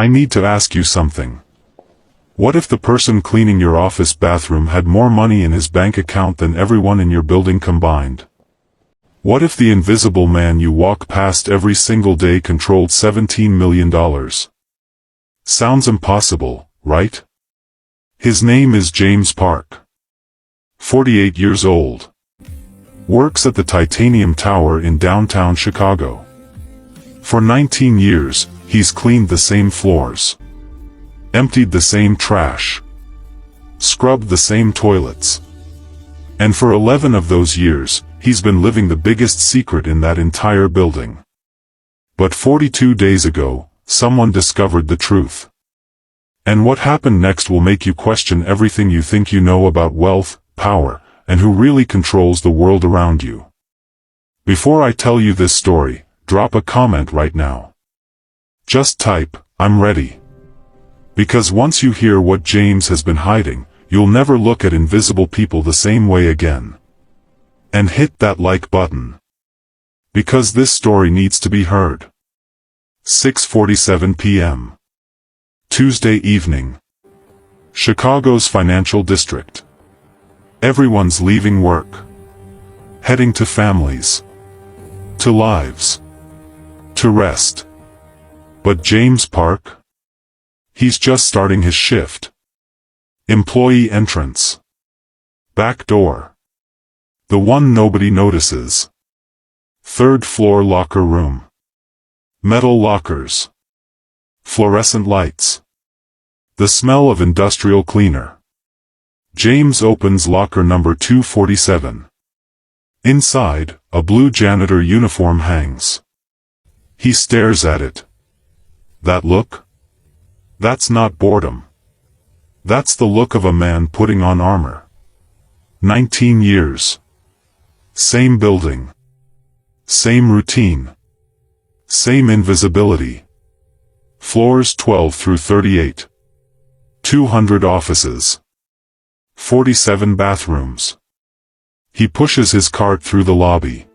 I need to ask you something. What if the person cleaning your office bathroom had more money in his bank account than everyone in your building combined? What if the invisible man you walk past every single day controlled $17 million? Sounds impossible, right? His name is James Park. 48 years old. Works at the Titanium Tower in downtown Chicago. For 19 years, he's cleaned the same floors, emptied the same trash, scrubbed the same toilets. And for 11 of those years, he's been living the biggest secret in that entire building. But 42 days ago, someone discovered the truth. And what happened next will make you question everything you think you know about wealth, power, and who really controls the world around you. Before I tell you this story, drop a comment right now. Just type, "I'm ready." Because once you hear what James has been hiding, you'll never look at invisible people the same way again. And hit that like button. Because this story needs to be heard. 6:47 p.m. Tuesday evening. Chicago's financial district. Everyone's leaving work. Heading to families. To lives. To rest. But James Park? He's just starting his shift. Employee entrance. Back door. The one nobody notices. Third floor locker room. Metal lockers. Fluorescent lights. The smell of industrial cleaner. James opens locker number 247. Inside, a blue janitor uniform hangs. He stares at it. That look? That's not boredom. That's the look of a man putting on armor. 19 years. Same building. Same routine. Same invisibility. Floors 12 through 38. 200 offices. 47 bathrooms. He pushes his cart through the lobby.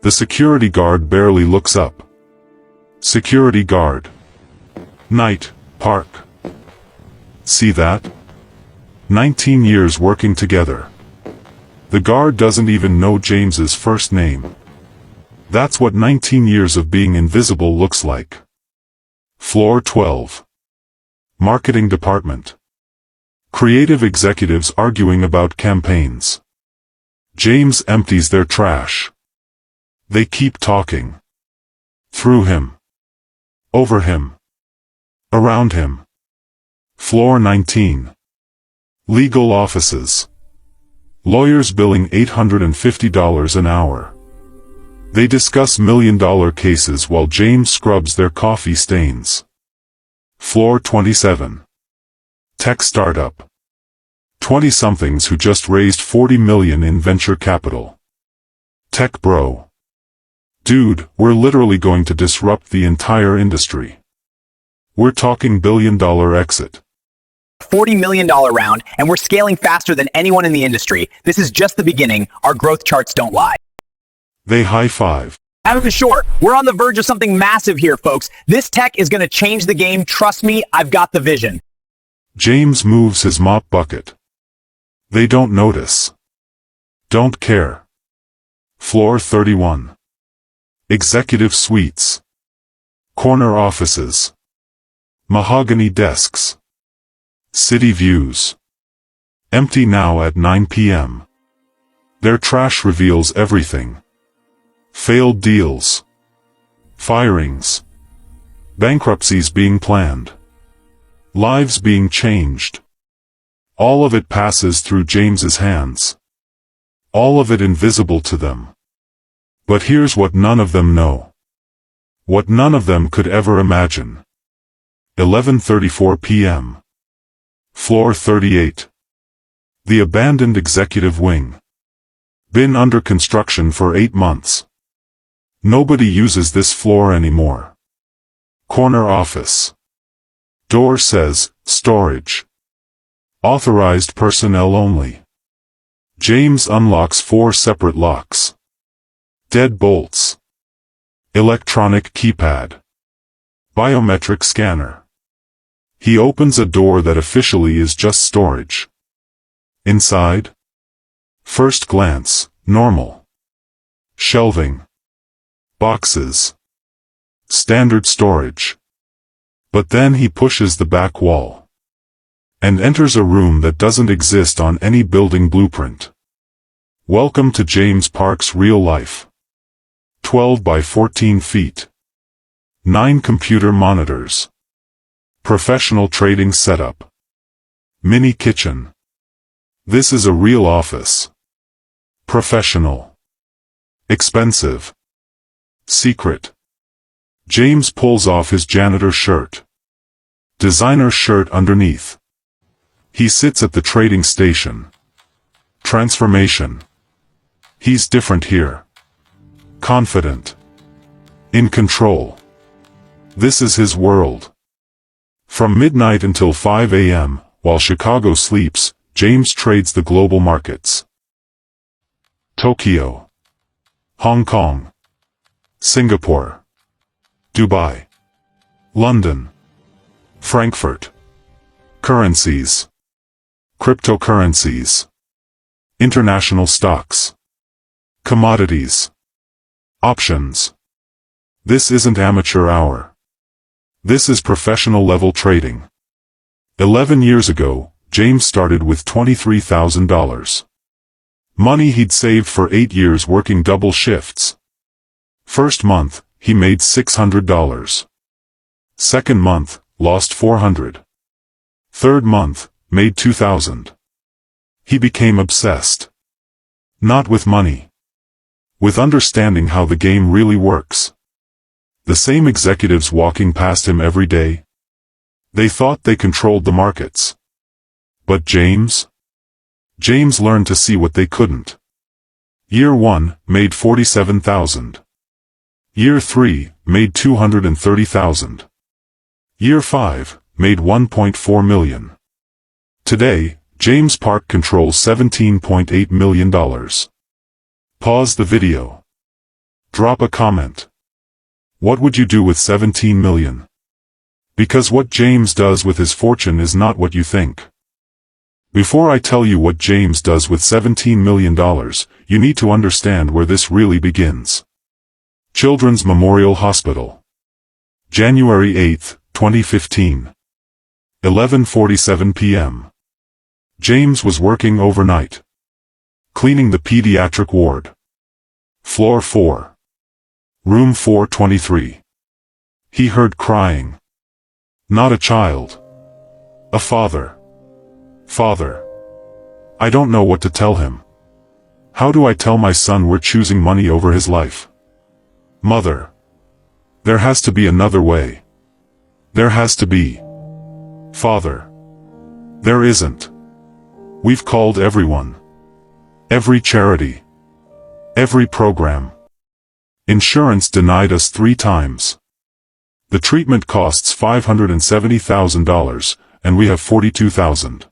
The security guard barely looks up. Security guard. Night, Park. See that? 19 years working together. The guard doesn't even know James's first name. That's what 19 years of being invisible looks like. Floor 12. Marketing department. Creative executives arguing about campaigns. James empties their trash. They keep talking. Through him. Over him. Around him. Floor 19. Legal offices. Lawyers billing $850 an hour. They discuss million-dollar cases while James scrubs their coffee stains. Floor 27. Tech startup. 20-somethings who just raised $40 million in venture capital. Tech bro. Dude, we're literally going to disrupt the entire industry. We're talking billion-dollar exit. $40 million round, and we're scaling faster than anyone in the industry. This is just the beginning. Our growth charts don't lie. They high-five. Out of the short, we're on the verge of something massive here, folks. This tech is going to change the game. Trust me, I've got the vision. James moves his mop bucket. They don't notice. Don't care. Floor 31. Executive suites. Corner offices. Mahogany desks. City views. Empty now at 9 p.m. Their trash reveals everything. Failed deals. Firings. Bankruptcies being planned. Lives being changed. All of it passes through James's hands. All of it invisible to them. But here's what none of them know. What none of them could ever imagine. 11:34 p.m. Floor 38. The abandoned executive wing. Been under construction for 8 months. Nobody uses this floor anymore. Corner office. Door says, storage. Authorized personnel only. James unlocks 4 separate locks. Dead bolts. Electronic keypad. Biometric scanner. He opens a door that officially is just storage. Inside? First glance, normal. Shelving. Boxes. Standard storage. But then he pushes the back wall and enters a room that doesn't exist on any building blueprint. Welcome to James Park's real life. 12 by 14 feet. 9 computer monitors. Professional trading setup. Mini kitchen. This is a real office. Professional. Expensive. Secret. James pulls off his janitor shirt. Designer shirt underneath. He sits at the trading station. Transformation. He's different here. Confident. In control. This is his world. From midnight until 5 a.m., while Chicago sleeps, James trades the global markets. Tokyo. Hong Kong. Singapore. Dubai. London. Frankfurt. Currencies. Cryptocurrencies. International stocks. Commodities. Options. This isn't amateur hour. This is professional level trading. 11 years ago, James started with $23,000. Money he'd saved for 8 years working double shifts. First month, he made $600. Second month, lost $400. Third month, made $2,000. He became obsessed. Not with money. With understanding how the game really works. The same executives walking past him every day. They thought they controlled the markets. But James? James learned to see what they couldn't. Year 1, made $47,000. Year 3, made $230,000. Year 5, made $1.4 million. Today, James Park controls $17.8 million. Pause the video. Drop a comment. What would you do with 17 million? Because what James does with his fortune is not what you think. Before I tell you what James does with $17 million, you need to understand where this really begins. Children's Memorial Hospital. January 8, 2015. 11:47 p.m. James was working overnight. Cleaning the pediatric ward. Floor 4. Room 423. He heard crying. Not a child. A father. Father. I don't know what to tell him. How do I tell my son we're choosing money over his life? Mother. There has to be another way. There has to be. Father. There isn't. We've called everyone. Every charity. Every program. Insurance denied us 3 times. The treatment costs $570,000, and we have $42,000.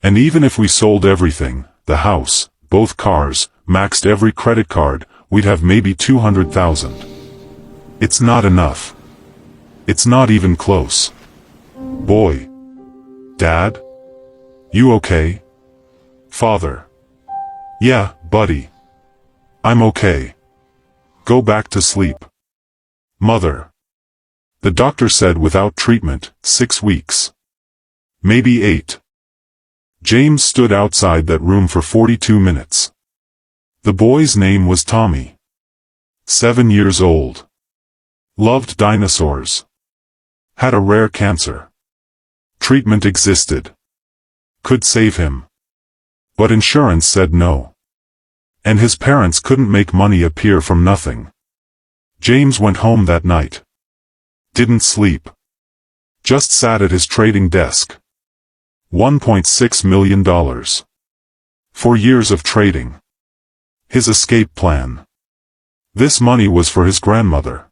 And even if we sold everything, the house, both cars, maxed every credit card, we'd have maybe $200,000. It's not enough. It's not even close. Boy. Dad? You okay? Father. Yeah, buddy. I'm okay. Go back to sleep. Mother. The doctor said without treatment, 6 weeks. Maybe 8. James stood outside that room for 42 minutes. The boy's name was Tommy. 7 years old. Loved dinosaurs. Had a rare cancer. Treatment existed. Could save him. But insurance said no. And his parents couldn't make money appear from nothing. James went home that night. Didn't sleep. Just sat at his trading desk. $1.6 million. 4 years of trading. His escape plan. This money was for his grandmother.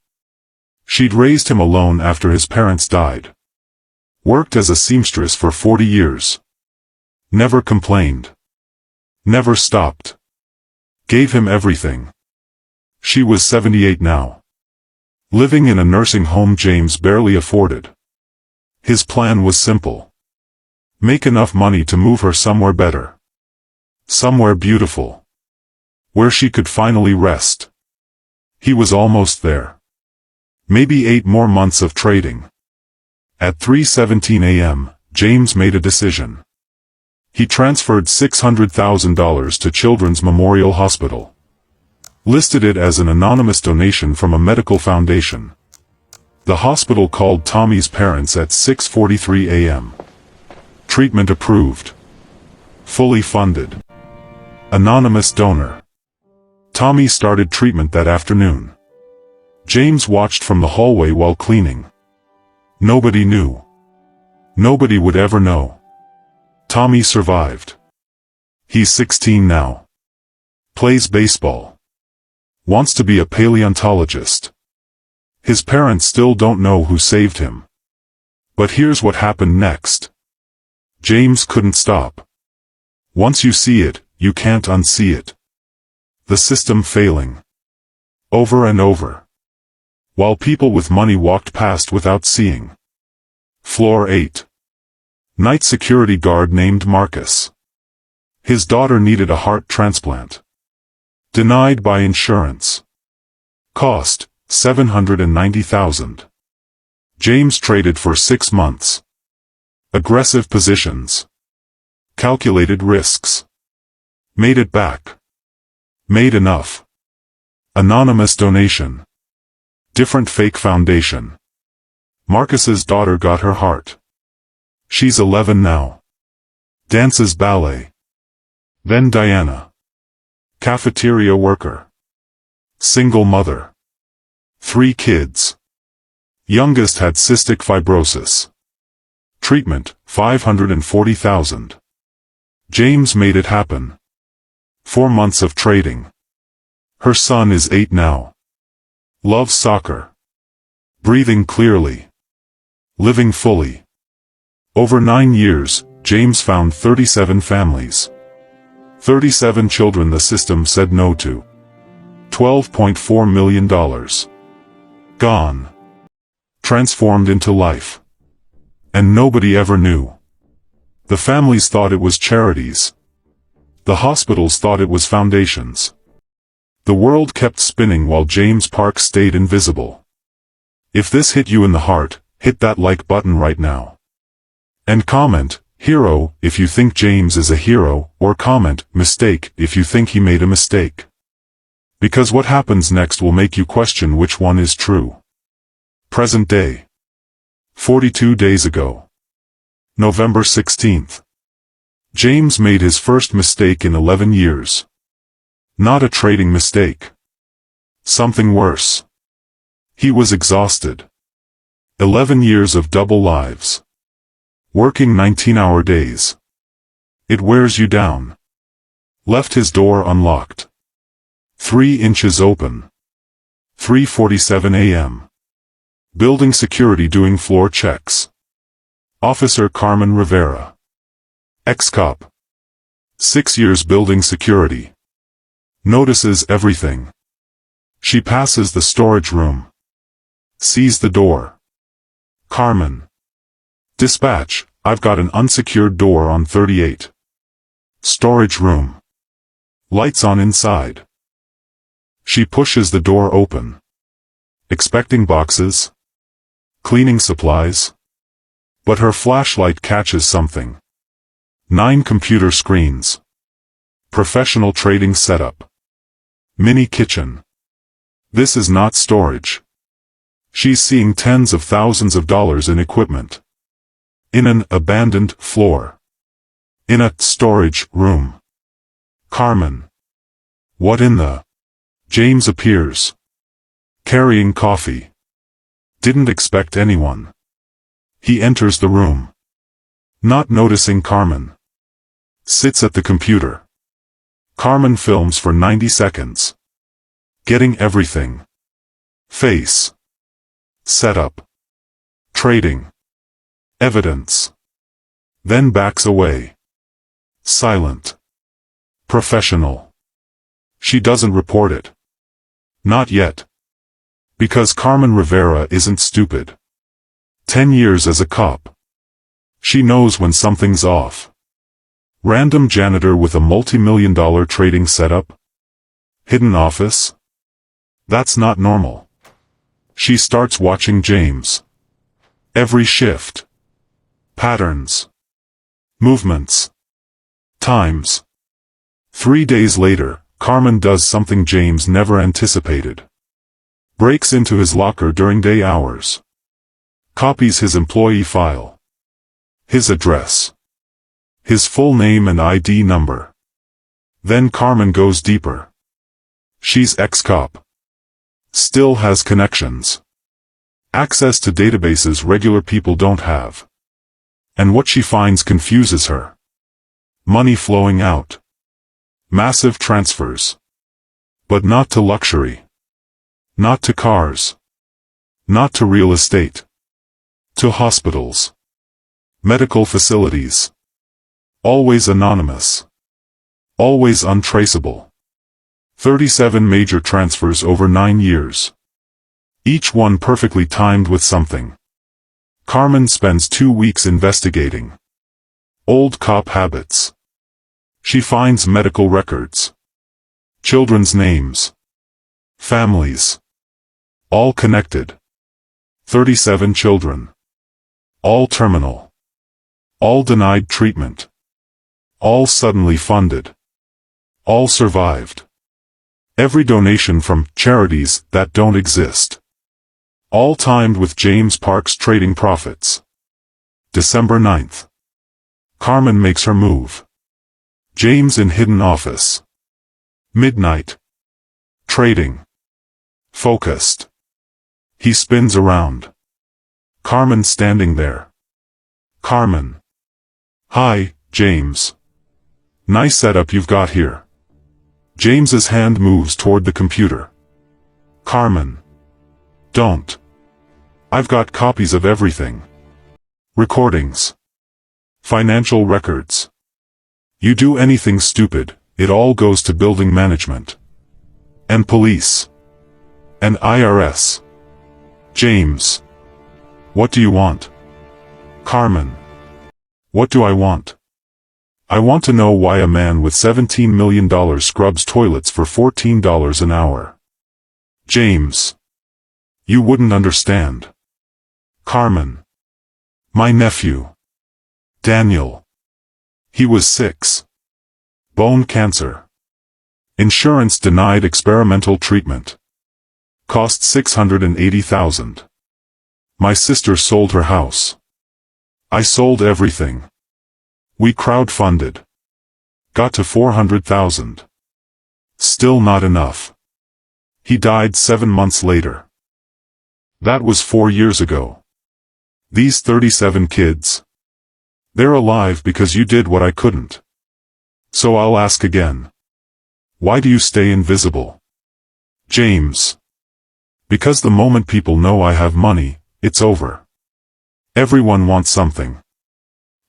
She'd raised him alone after his parents died. Worked as a seamstress for 40 years. Never complained. Never stopped. Gave him everything. She was 78 now. Living in a nursing home James barely afforded. His plan was simple. Make enough money to move her somewhere better. Somewhere beautiful. Where she could finally rest. He was almost there. Maybe 8 more months of trading. At 3:17 a.m., James made a decision. He transferred $600,000 to Children's Memorial Hospital. Listed it as an anonymous donation from a medical foundation. The hospital called Tommy's parents at 6:43 a.m. Treatment approved. Fully funded. Anonymous donor. Tommy started treatment that afternoon. James watched from the hallway while cleaning. Nobody knew. Nobody would ever know. Tommy survived. He's 16 now. Plays baseball. Wants to be a paleontologist. His parents still don't know who saved him. But here's what happened next. James couldn't stop. Once you see it, you can't unsee it. The system failing. Over and over. While people with money walked past without seeing. Floor 8. Night security guard named Marcus. His daughter needed a heart transplant. Denied by insurance. Cost, $790,000. James traded for 6 months. Aggressive positions. Calculated risks. Made it back. Made enough. Anonymous donation. Different fake foundation. Marcus's daughter got her heart. She's 11 now. Dances ballet. Then Diana. Cafeteria worker. Single mother. 3 kids. Youngest had cystic fibrosis. Treatment, $540,000. James made it happen. 4 months of trading. Her son is 8 now. Loves soccer. Breathing clearly. Living fully. Over 9 years, James found 37 families. 37 children the system said no to. $12.4 million. Gone. Transformed into life. And nobody ever knew. The families thought it was charities. The hospitals thought it was foundations. The world kept spinning while James Park stayed invisible. If this hit you in the heart, hit that like button right now. And comment, hero, if you think James is a hero, or comment, mistake, if you think he made a mistake. Because what happens next will make you question which one is true. Present day. 42 days ago. November 16th. James made his first mistake in 11 years. Not a trading mistake. Something worse. He was exhausted. 11 years of double lives. Working 19-hour days. It wears you down. Left his door unlocked. 3 inches open. 3:47 a.m. Building security doing floor checks. Officer Carmen Rivera. Ex-cop. 6 years building security. Notices everything. She passes the storage room. Sees the door. Carmen. Dispatch, I've got an unsecured door on 38. Storage room. Lights on inside. She pushes the door open. Expecting boxes? Cleaning supplies? But her flashlight catches something. 9 computer screens. Professional trading setup. Mini kitchen. This is not storage. She's seeing tens of thousands of dollars in equipment. In an abandoned floor. In a storage room. Carmen. What in the? James appears. Carrying coffee. Didn't expect anyone. He enters the room. Not noticing Carmen. Sits at the computer. Carmen films for 90 seconds. Getting everything. Face. Setup. Trading. Evidence. Then backs away. Silent. Professional. She doesn't report it. Not yet. Because Carmen Rivera isn't stupid. 10 years as a cop. She knows when something's off. Random janitor with a multi-million-dollar trading setup? Hidden office? That's not normal. She starts watching James. Every shift. Patterns. Movements. Times. 3 days later, Carmen does something James never anticipated. Breaks into his locker during day hours. Copies his employee file. His address. His full name and ID number. Then Carmen goes deeper. She's ex-cop. Still has connections. Access to databases regular people don't have. And what she finds confuses her. Money flowing out. Massive transfers. But not to luxury. Not to cars. Not to real estate. To hospitals. Medical facilities. Always anonymous. Always untraceable. 37 major transfers over 9 years. Each one perfectly timed with something. Carmen spends 2 weeks investigating. Old cop habits. She finds medical records. Children's names. Families. All connected. 37 children. All terminal. All denied treatment. All suddenly funded. All survived. Every donation from charities that don't exist. All timed with James Park's trading profits. December 9th. Carmen makes her move. James in hidden office. Midnight. Trading. Focused. He spins around. Carmen standing there. Carmen. Hi, James. Nice setup you've got here. James's hand moves toward the computer. Carmen. Don't. I've got copies of everything. Recordings. Financial records. You do anything stupid, it all goes to building management. And police. And IRS. James. What do you want? Carmen. What do I want? I want to know why a man with $17 million scrubs toilets for $14 an hour. James. You wouldn't understand. Carmen. My nephew. Daniel. He was 6. Bone cancer. Insurance denied experimental treatment. Cost $680,000. My sister sold her house. I sold everything. We crowdfunded. Got to $400,000. Still not enough. He died 7 months later. That was 4 years ago. These 37 kids. They're alive because you did what I couldn't. So I'll ask again. Why do you stay invisible? James. Because the moment people know I have money, it's over. Everyone wants something.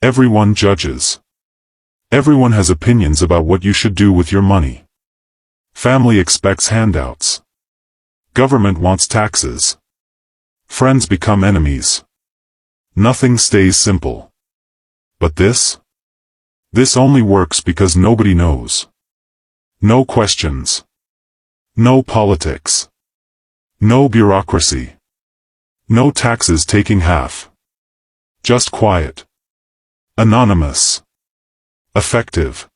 Everyone judges. Everyone has opinions about what you should do with your money. Family expects handouts. Government wants taxes. Friends become enemies. Nothing stays simple. But this? This only works because nobody knows. No questions. No politics. No bureaucracy. No taxes taking half. Just quiet. Anonymous. Effective.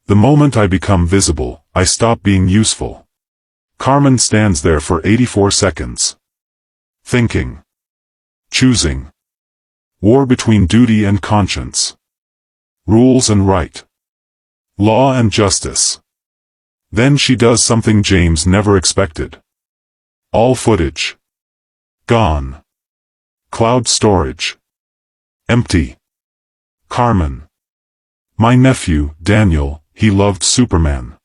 The moment I become visible, I stop being useful. Carmen stands there for 84 seconds. Thinking. Choosing. War between duty and conscience. Rules and right. Law and justice. Then she does something James never expected. All footage. Gone. Cloud storage. Empty. Carmen. My nephew, Daniel, he loved Superman.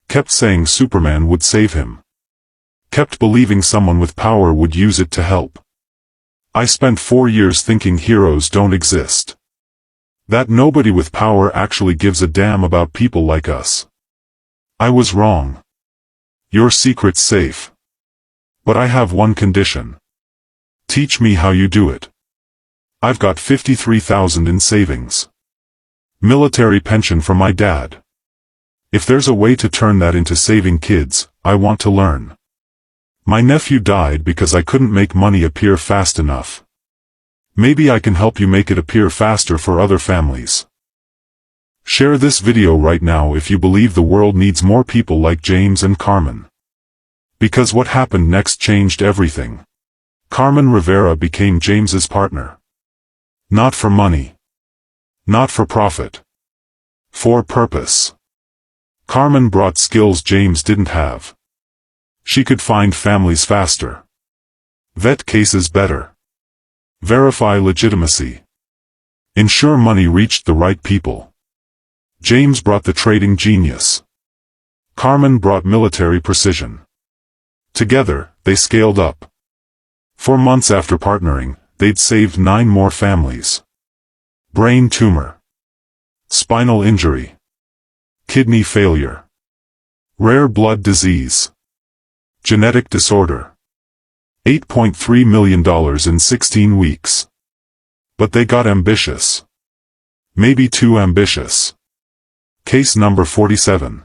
Kept saying Superman would save him. Kept believing someone with power would use it to help. I spent 4 years thinking heroes don't exist. That nobody with power actually gives a damn about people like us. I was wrong. Your secret's safe. But I have one condition. Teach me how you do it. I've got 53,000 in savings. Military pension from my dad. If there's a way to turn that into saving kids, I want to learn. My nephew died because I couldn't make money appear fast enough. Maybe I can help you make it appear faster for other families. Share this video right now if you believe the world needs more people like James and Carmen. Because what happened next changed everything. Carmen Rivera became James's partner. Not for money. Not for profit. For purpose. Carmen brought skills James didn't have. She could find families faster. Vet cases better. Verify legitimacy. Ensure money reached the right people. James brought the trading genius. Carmen brought military precision. Together, they scaled up. 4 months after partnering, they'd saved 9 more families. Brain tumor. Spinal injury. Kidney failure. Rare blood disease. Genetic disorder. $8.3 million in 16 weeks. But they got ambitious. Maybe too ambitious. Case number 47.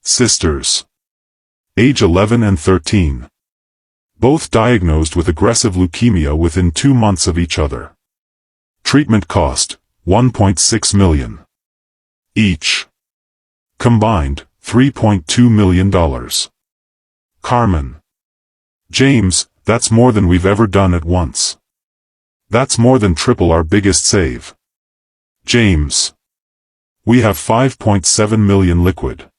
Sisters. Age 11 and 13. Both diagnosed with aggressive leukemia within 2 months of each other. Treatment cost, $1.6 million. Each. Combined, $3.2 million. Carmen. James, that's more than we've ever done at once. That's more than triple our biggest save. James. We have $5.7 million liquid.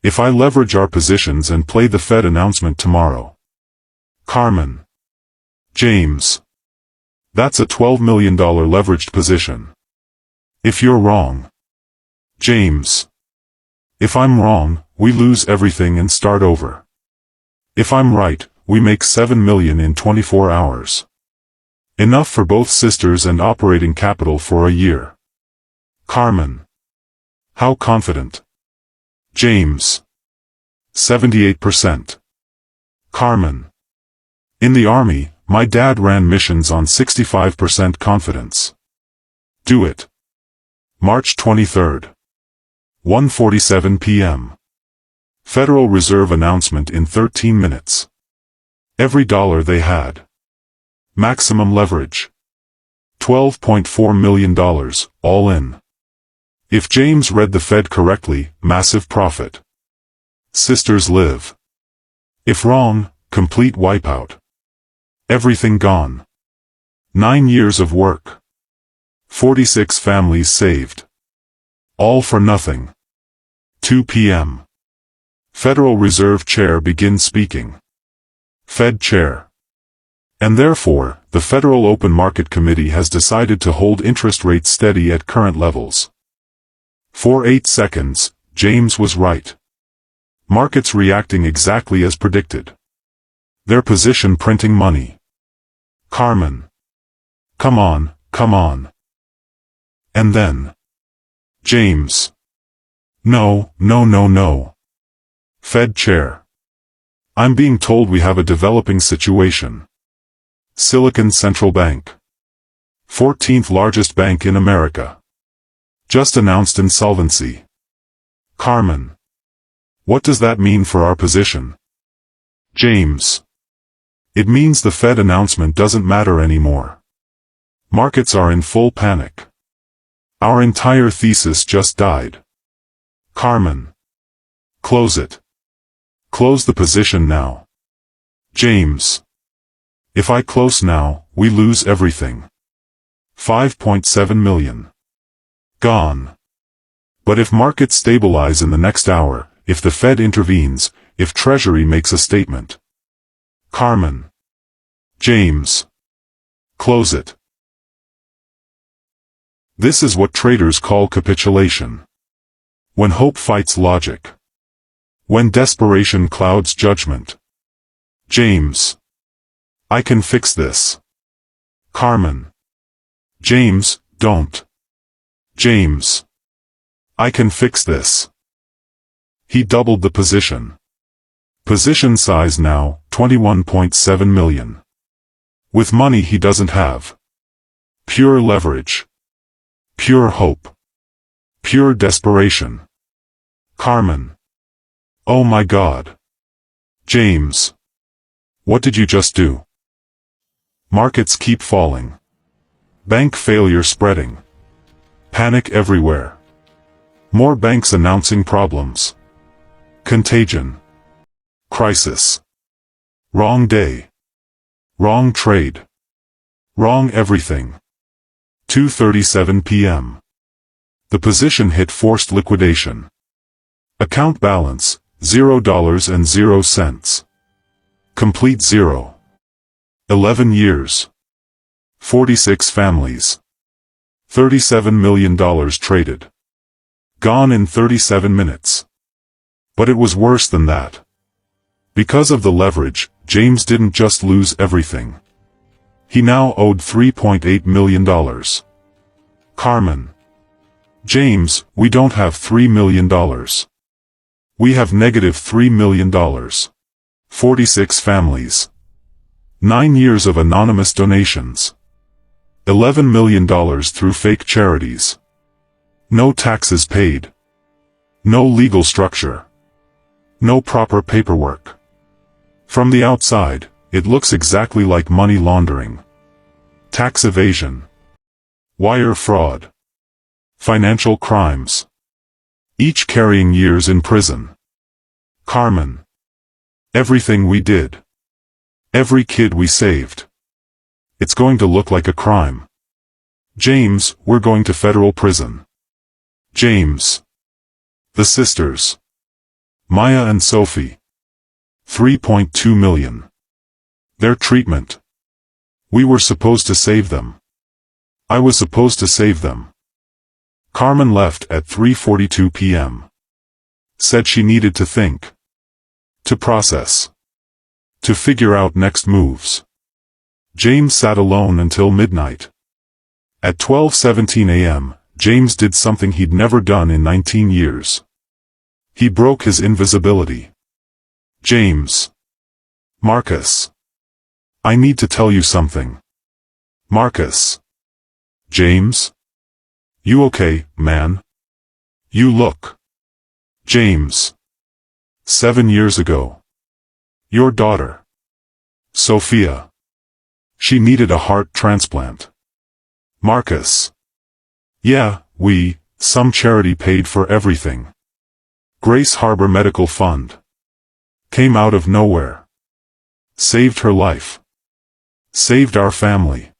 If I leverage our positions and play the Fed announcement tomorrow. Carmen. James. That's a $12 million leveraged position. If you're wrong. James. If I'm wrong, we lose everything and start over. If I'm right, we make $7 million in 24 hours. Enough for both sisters and operating capital for a year. Carmen. How confident? James. 78%. Carmen. In the Army, my dad ran missions on 65% confidence. Do it. March 23. 1:47 p.m. Federal Reserve announcement in 13 minutes. Every dollar they had. Maximum leverage. $12.4 million, all in. If James read the Fed correctly, massive profit. Sisters live. If wrong, complete wipeout. Everything gone. 9 years of work. 46 families saved. All for nothing. 2 p.m. Federal Reserve Chair begins speaking. Fed Chair. And therefore, the Federal Open Market Committee has decided to hold interest rates steady at current levels. For 8 seconds, James was right. Markets reacting exactly as predicted. Their position printing money. Carmen. Come on, come on. And then. James. No, no, no, no. Fed Chair. I'm being told we have a developing situation. Silicon Central Bank. 14th largest bank in America. Just announced insolvency. Carmen. What does that mean for our position? James. It means the Fed announcement doesn't matter anymore. Markets are in full panic. Our entire thesis just died. Carmen. Close it. Close the position now. James. If I close now, we lose everything. 5.7 million. Gone. But if markets stabilize in the next hour, if the Fed intervenes, if Treasury makes a statement. Carmen. James. Close it. This is what traders call capitulation. When hope fights logic. When desperation clouds judgment. James. I can fix this. Carmen. James, don't. James. I can fix this. He doubled the position. Position size now, 21.7 million. With money he doesn't have. Pure leverage. Pure hope. Pure desperation. Carmen. Oh my God. James. What did you just do? Markets keep falling. Bank failure spreading. Panic everywhere. More banks announcing problems. Contagion. Crisis. Wrong day. Wrong trade. Wrong everything. 2:37 p.m. The position hit forced liquidation. Account balance, $0.00. Complete zero. 11 years. 46 families. $37 million traded. Gone in 37 minutes. But it was worse than that. Because of the leverage, James didn't just lose everything. He now owed $3.8 million. Carmen. James, we don't have $3 million. We have negative $3 million. 46 families. 9 years of anonymous donations. $11 million through fake charities. No taxes paid. No legal structure. No proper paperwork. From the outside, it looks exactly like money laundering. Tax evasion. Wire fraud. Financial crimes. Each carrying years in prison. Carmen. Everything we did. Every kid we saved. It's going to look like a crime. James, we're going to federal prison. James. The sisters. Maya and Sophie. $3.2 million. Their treatment. We were supposed to save them. I was supposed to save them. Carmen left at 3:42 p.m. Said she needed to think. To process. To figure out next moves. James sat alone until midnight. At 12:17 a.m., James did something he'd never done in 19 years. He broke his invisibility. James. Marcus. I need to tell you something. Marcus. James? You okay, man? You look. James. 7 years ago. Your daughter. Sophia. She needed a heart transplant. Marcus. Yeah, some charity paid for everything. Grace Harbor Medical Fund. Came out of nowhere. Saved her life. Saved our family.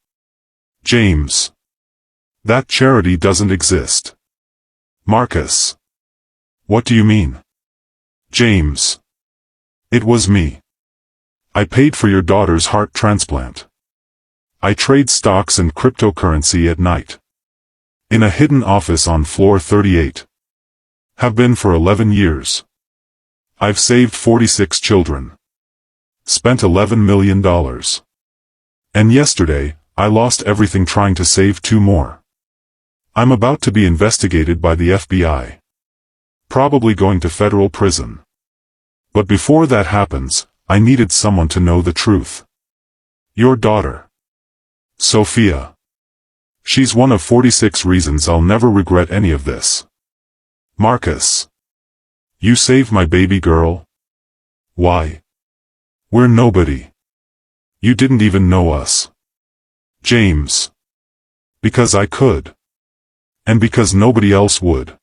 James. That charity doesn't exist. Marcus. What do you mean? James. It was me. I paid for your daughter's heart transplant. I trade stocks and cryptocurrency at night. In a hidden office on floor 38. Have been for 11 years. I've saved 46 children. Spent $11 million. And yesterday, I lost everything trying to save 2 more. I'm about to be investigated by the FBI. Probably going to federal prison. But before that happens, I needed someone to know the truth. Your daughter. Sophia. She's one of 46 reasons I'll never regret any of this. Marcus. You saved my baby girl? Why? We're nobody. You didn't even know us. James. Because I could. And because nobody else would.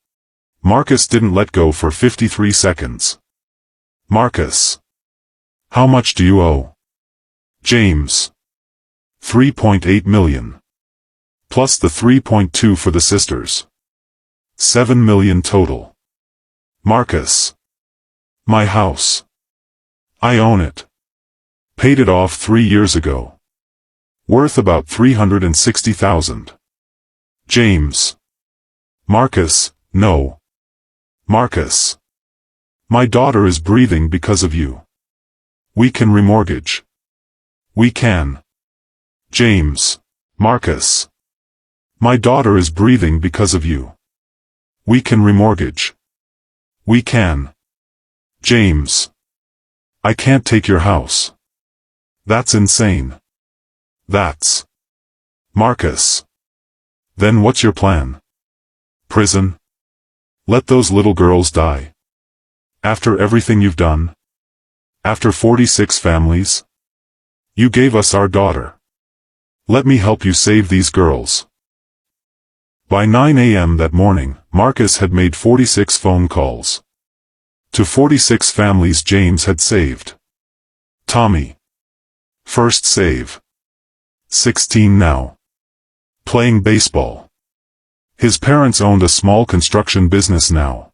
Marcus didn't let go for 53 seconds. Marcus. How much do you owe? James. $3.8 million. Plus the 3.2 for the sisters. $7 million total. Marcus. My house. I own it. Paid it off 3 years ago. Worth about $360,000. James. Marcus, no. Marcus. My daughter is breathing because of you. We can remortgage. We can. James. Marcus. My daughter is breathing because of you. We can remortgage. We can. James. I can't take your house. That's insane. That's. Marcus. Then what's your plan? Prison? Let those little girls die. After everything you've done? After 46 families? You gave us our daughter. Let me help you save these girls. By 9 a.m. that morning, Marcus had made 46 phone calls. To 46 families James had saved. Tommy. First save. 16 now. Playing baseball. His parents owned a small construction business now.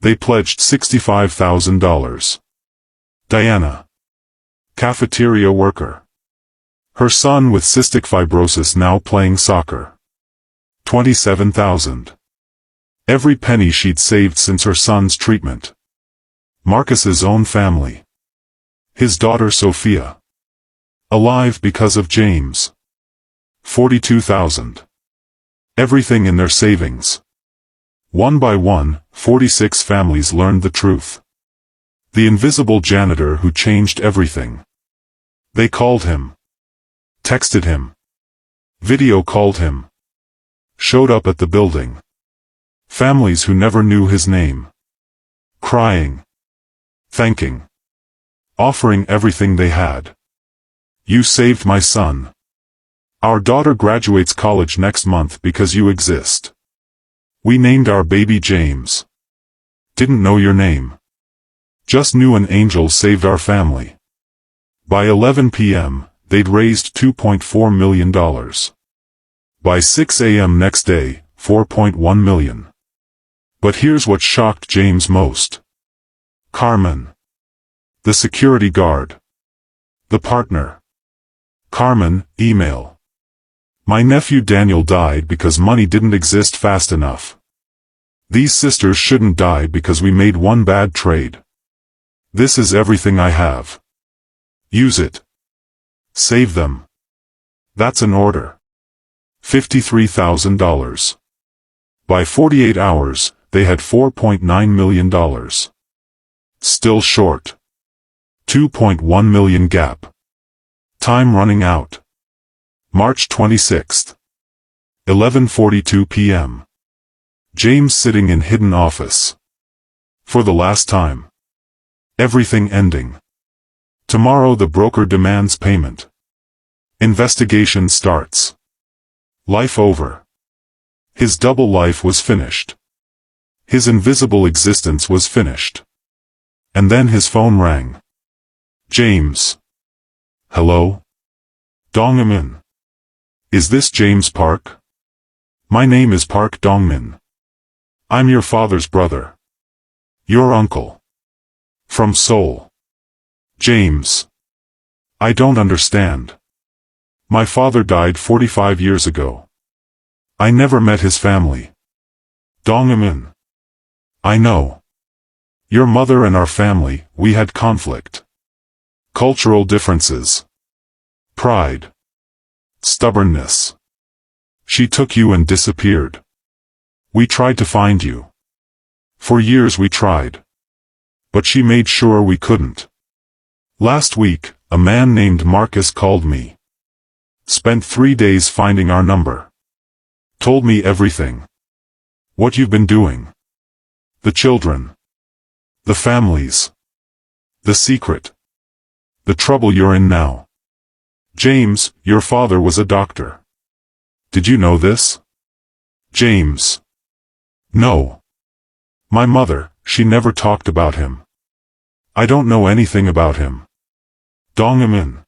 They pledged $65,000. Diana. Cafeteria worker. Her son with cystic fibrosis now playing soccer. $27,000. Every penny she'd saved since her son's treatment. Marcus's own family. His daughter Sophia. Alive because of James. $42,000. Everything in their savings. One by one, 46 families learned the truth. The invisible janitor who changed everything. They called him. Texted him. Video called him. Showed up at the building. Families who never knew his name. Crying. Thanking. Offering everything they had. You saved my son. Our daughter graduates college next month because you exist. We named our baby James. Didn't know your name. Just knew an angel saved our family. By 11 p.m., they'd raised $2.4 million. By 6 a.m. next day, $4.1 million. But here's what shocked James most. Carmen. The security guard. The partner. Carmen, email. My nephew Daniel died because money didn't exist fast enough. These sisters shouldn't die because we made one bad trade. This is everything I have. Use it. Save them. That's an order. $53,000. By 48 hours, they had $4.9 million. Still short. $2.1 million gap. Time running out. March 26th. 11:42 p.m. James sitting in hidden office. For the last time. Everything ending. Tomorrow the broker demands payment. Investigation starts. Life over. His double life was finished. His invisible existence was finished. And then his phone rang. James. Hello? Dongmin. Is this James Park? My name is Park Dongmin. I'm your father's brother. Your uncle. From Seoul. James. I don't understand. My father died 45 years ago. I never met his family. Dongmin. I know. Your mother and our family, we had conflict. Cultural differences. Pride. Stubbornness. She took you and disappeared. We tried to find you. For years we tried. But she made sure we couldn't. Last week, a man named Marcus called me. Spent 3 days finding our number. Told me everything. What you've been doing. The children. The families. The secret. The trouble you're in now. James, your father was a doctor. Did you know this? James. No. My mother, she never talked about him. I don't know anything about him. Dongmin.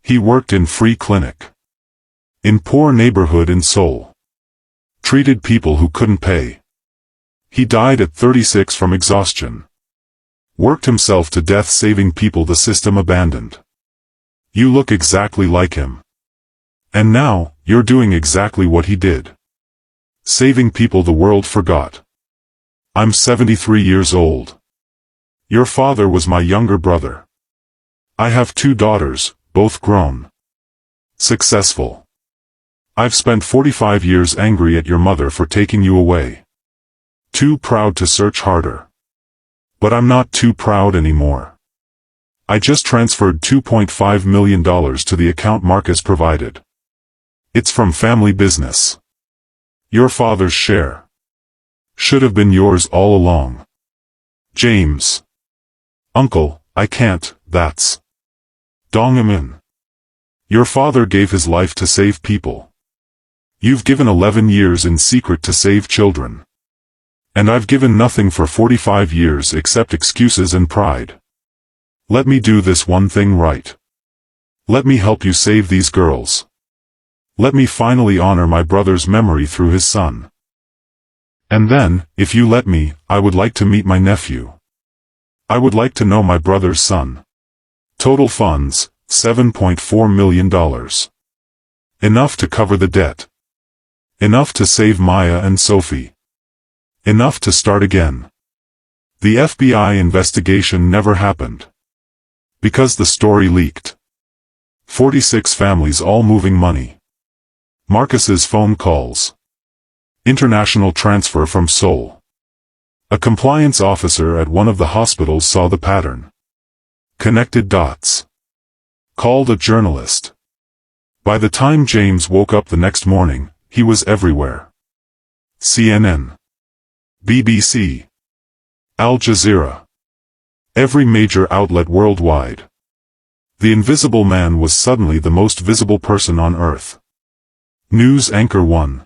He worked in free clinic. In poor neighborhood in Seoul. Treated people who couldn't pay. He died at 36 from exhaustion. Worked himself to death saving people the system abandoned. You look exactly like him. And now, you're doing exactly what he did. Saving people the world forgot. I'm 73 years old. Your father was my younger brother. I have 2 daughters, both grown. Successful. I've spent 45 years angry at your mother for taking you away. Too proud to search harder. But I'm not too proud anymore. I just transferred $2.5 million to the account Marcus provided. It's from family business. Your father's share should have been yours all along. James. Uncle, I can't, that's dong him in. Your father gave his life to save people. You've given 11 years in secret to save children. And I've given nothing for 45 years except excuses and pride. Let me do this one thing right. Let me help you save these girls. Let me finally honor my brother's memory through his son. And then, if you let me, I would like to meet my nephew. I would like to know my brother's son. Total funds, $7.4 million. Enough to cover the debt. Enough to save Maya and Sophie. Enough to start again. The FBI investigation never happened. Because the story leaked. 46 families all moving money. Marcus's phone calls. International transfer from Seoul. A compliance officer at one of the hospitals saw the pattern. Connected dots. Called a journalist. By the time James woke up the next morning, he was everywhere. CNN. BBC. Al Jazeera. Every major outlet worldwide. The Invisible Man was suddenly the most visible person on Earth. News Anchor 1.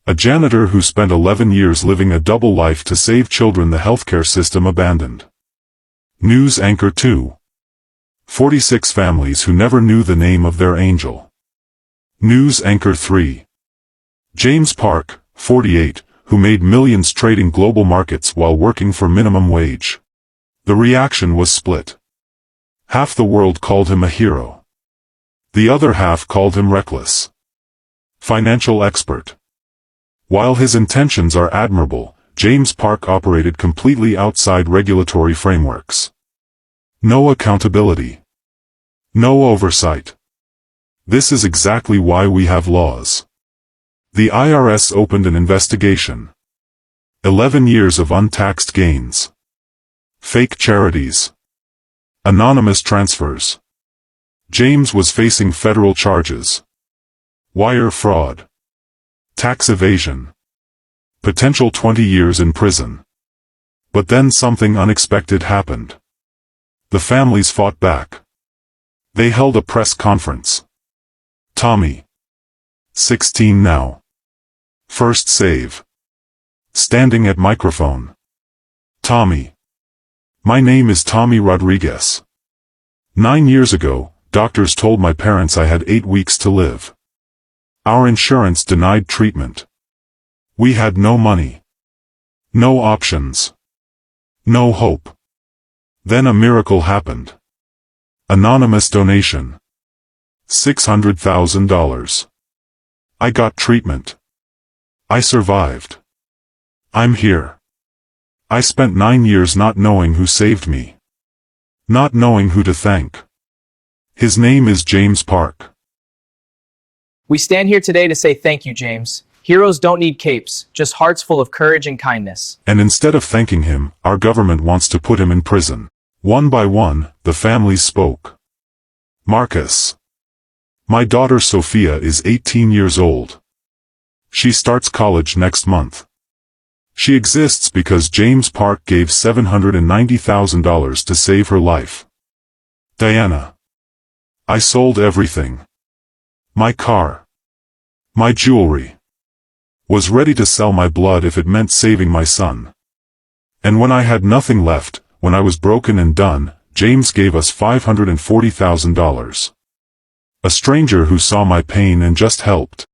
A janitor who spent 11 years living a double life to save children the healthcare system abandoned. News Anchor 2. 46 families who never knew the name of their angel. News Anchor 3. James Park, 48, who made millions trading global markets while working for minimum wage. The reaction was split. Half the world called him a hero. The other half called him reckless. Financial expert. While his intentions are admirable, James Park operated completely outside regulatory frameworks. No accountability. No oversight. This is exactly why we have laws. The IRS opened an investigation. 11 years of untaxed gains. Fake charities. Anonymous transfers. James was facing federal charges. Wire fraud. Tax evasion. Potential 20 years in prison. But then something unexpected happened. The families fought back. They held a press conference. Tommy. 16 now. First save. Standing at microphone. Tommy. My name is Tommy Rodriguez. 9 years ago, doctors told my parents I had 8 weeks to live. Our insurance denied treatment. We had no money. No options. No hope. Then a miracle happened. Anonymous donation. $600,000. I got treatment. I survived. I'm here. I spent 9 years not knowing who saved me. Not knowing who to thank. His name is James Park. We stand here today to say thank you, James. Heroes don't need capes, just hearts full of courage and kindness. And instead of thanking him, our government wants to put him in prison. One by one, the families spoke. Marcus. My daughter Sophia is 18 years old. She starts college next month. She exists because James Park gave $790,000 to save her life. Diana. I sold everything. My car. My jewelry. Was ready to sell my blood if it meant saving my son. And when I had nothing left, when I was broken and done, James gave us $540,000. A stranger who saw my pain and just helped.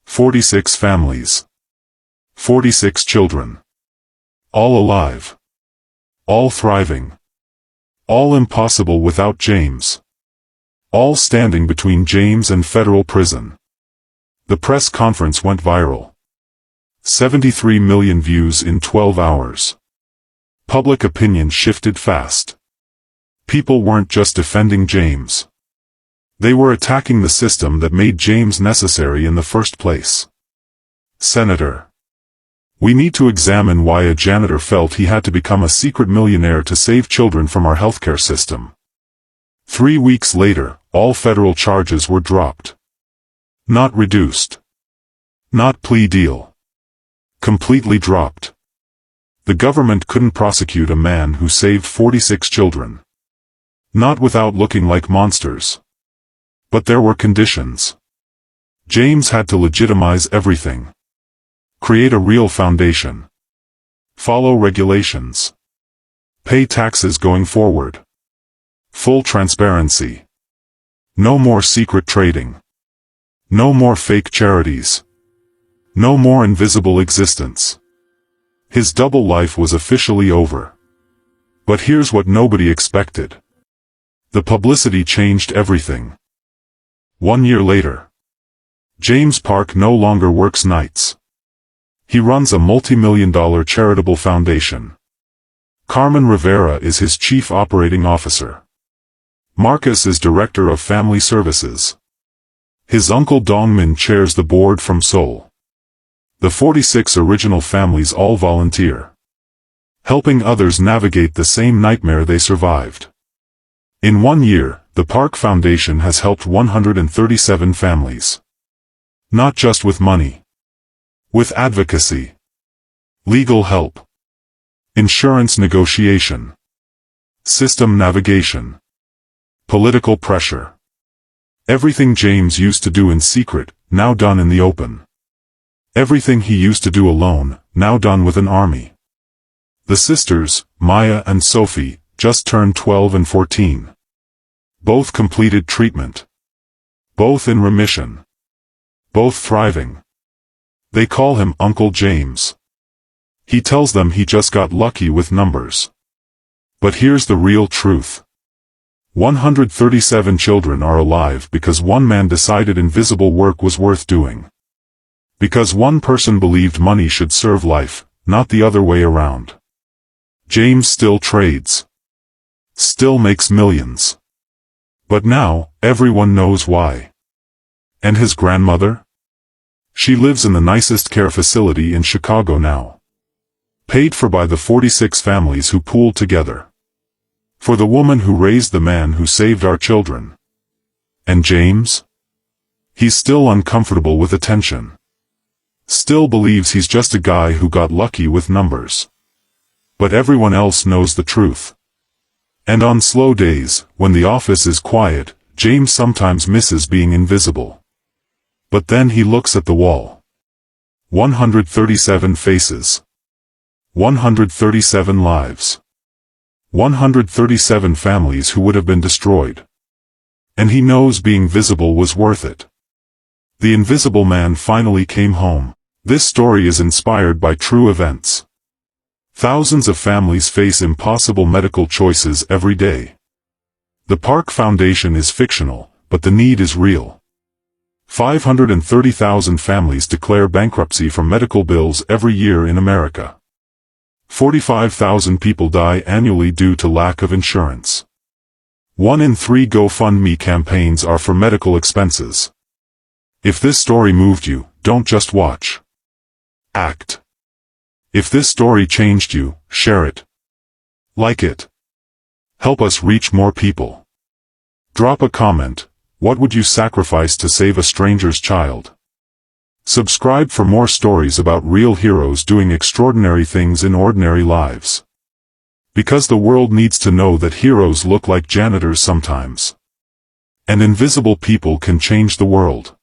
46 families. 46 children. All alive. All thriving. All impossible without James. All standing between James and federal prison. The press conference went viral. 73 million views in 12 hours. Public opinion shifted fast. People weren't just defending James. They were attacking the system that made James necessary in the first place. Senator. We need to examine why a janitor felt he had to become a secret millionaire to save children from our healthcare system. 3 weeks later, all federal charges were dropped. Not reduced. Not plea deal. Completely dropped. The government couldn't prosecute a man who saved 46 children. Not without looking like monsters. But there were conditions. James had to legitimize everything. Create a real foundation. Follow regulations. Pay taxes going forward. Full transparency. No more secret trading. No more fake charities. No more invisible existence. His double life was officially over. But here's what nobody expected. The publicity changed everything. 1 year later. James Park no longer works nights. He runs a multi-million-dollar charitable foundation. Carmen Rivera is his chief operating officer. Marcus is director of family services. His uncle Dongmin chairs the board from Seoul. The 46 original families all volunteer, helping others navigate the same nightmare they survived. In 1 year, the Park Foundation has helped 137 families. Not just with money. With advocacy. Legal help. Insurance negotiation. System navigation. Political pressure. Everything James used to do in secret, now done in the open. Everything he used to do alone, now done with an army. The sisters, Maya and Sophie, just turned 12 and 14. Both completed treatment. Both in remission. Both thriving. They call him Uncle James. He tells them he just got lucky with numbers. But here's the real truth. 137 children are alive because one man decided invisible work was worth doing. Because one person believed money should serve life, not the other way around. James still trades. Still makes millions. But now, everyone knows why. And his grandmother? She lives in the nicest care facility in Chicago now. Paid for by the 46 families who pooled together. For the woman who raised the man who saved our children. And James? He's still uncomfortable with attention. Still believes he's just a guy who got lucky with numbers. But everyone else knows the truth. And on slow days, when the office is quiet, James sometimes misses being invisible. But then he looks at the wall. 137 faces. 137 lives. 137 families who would have been destroyed. And he knows being visible was worth it. The invisible man finally came home. This story is inspired by true events. Thousands of families face impossible medical choices every day. The Park Foundation is fictional, but the need is real. 530,000 families declare bankruptcy from medical bills every year in America. 45,000 people die annually due to lack of insurance. 1 in 3 GoFundMe campaigns are for medical expenses. If this story moved you, don't just watch. Act. If this story changed you, share it. Like it. Help us reach more people. Drop a comment. What would you sacrifice to save a stranger's child? Subscribe for more stories about real heroes doing extraordinary things in ordinary lives. Because the world needs to know that heroes look like janitors sometimes. And invisible people can change the world.